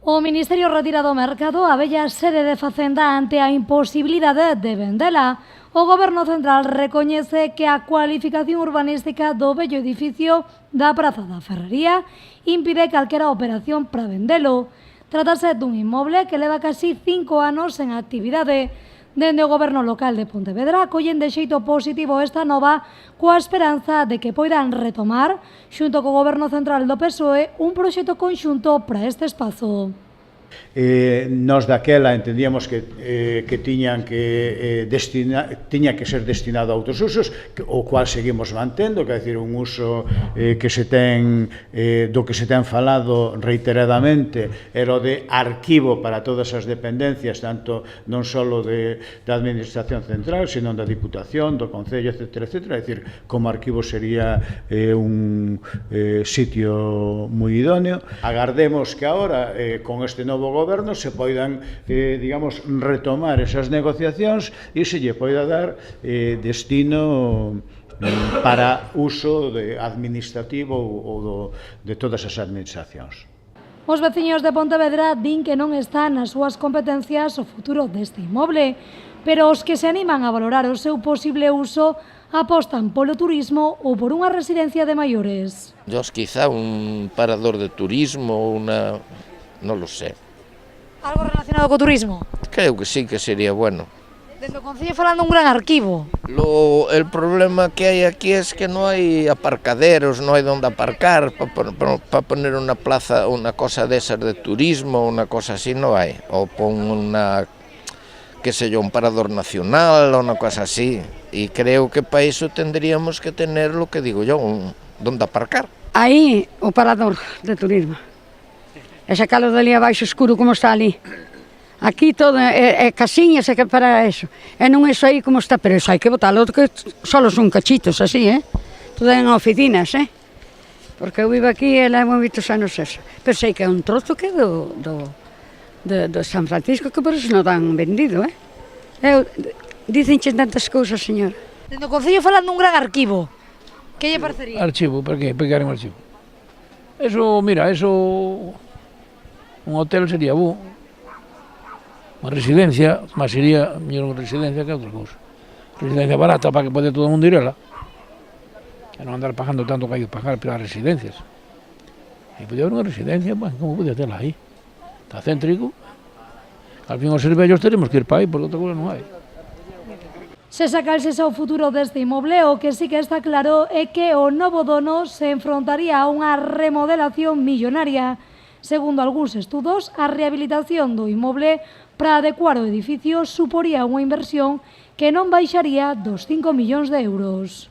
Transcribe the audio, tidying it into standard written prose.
O Ministerio retira do mercado a bella sede de Facenda ante a imposibilidade de vendela. O Goberno Central recoñece que a cualificación urbanística do vello edificio da Praza da Ferrería impide calquera operación para vendelo. Trátase dun inmoble que leva casi 5 anos en actividade. Dende o Goberno local de Pontevedra acollen de xeito positivo esta nova coa esperanza de que poidan retomar, xunto co Goberno Central do PSOE, un proxecto conxunto para este espazo. Nós daquela entendíamos que tiña que ser destinado a outros usos, o cual seguimos mantendo, que é dicir, un uso que se ten do que se ten falado reiteradamente era o de arquivo para todas as dependencias, tanto non só da Administración Central, sino da Diputación, do Concello, etc., etc. É dicir, como arquivo sería un sitio moi idóneo. Agardemos que agora, con este novo Goberno, se poidan, digamos, retomar esas negociacións e se lle poida dar destino para uso administrativo ou de todas as administracións. Os veciños de Pontevedra din que non está nas súas competencias o futuro deste inmoble, pero os que se animan a valorar o seu posible uso apostan polo turismo ou por unha residencia de maiores. Quizá un parador de turismo, non lo sé. Algo relacionado co turismo? Creo que sí, que sería bueno. Dende o Concello falando un gran arquivo. El problema que hay aquí es que no hay aparcaderos, no hay donde aparcar para poner una plaza, una cosa de esas de turismo, una cosa así no hay. O pon qué sé yo, un parador nacional o una cosa así. Y creo que para eso tendríamos que tener, lo que digo yo, donde aparcar. Aí o parador de turismo. E sacalo dali abaixo escuro como está ali. Aquí todo é casiñas e que para eso. E non é iso aí como está, pero iso hai que botalo, que solo son cachitos así, Todo en oficinas, Porque eu vivo aquí e levo moitos anos eso. Pero sei que é un trozo que é do San Francisco, que por eso non dan vendido, Dicenche tantas cousas, señora. Dende o Concello falando un gran arquivo. Que lle parecería? Archivo, por que? Pegar un archivo. Eso, mira, un hotel sería bo. Unha residencia, mas sería mellor unha residencia que outra cousa. Residencia barata para que pode todo o mundo ir ela. E non andar pagando tanto que hai que pagar pelas residencias. E podía haber unha residencia, como podía tela aí? Está céntrico. Al fin os vellos teremos que ir para aí, porque outra cousa non hai. Se sacalse o futuro deste inmoble, o que sí que está claro é que o novo dono se enfrontaría a unha remodelación millonaria. Segundo algúns estudos, a rehabilitación do inmoble para adecuar o edificio suporía unha inversión que non baixaría dos 5 millóns de euros.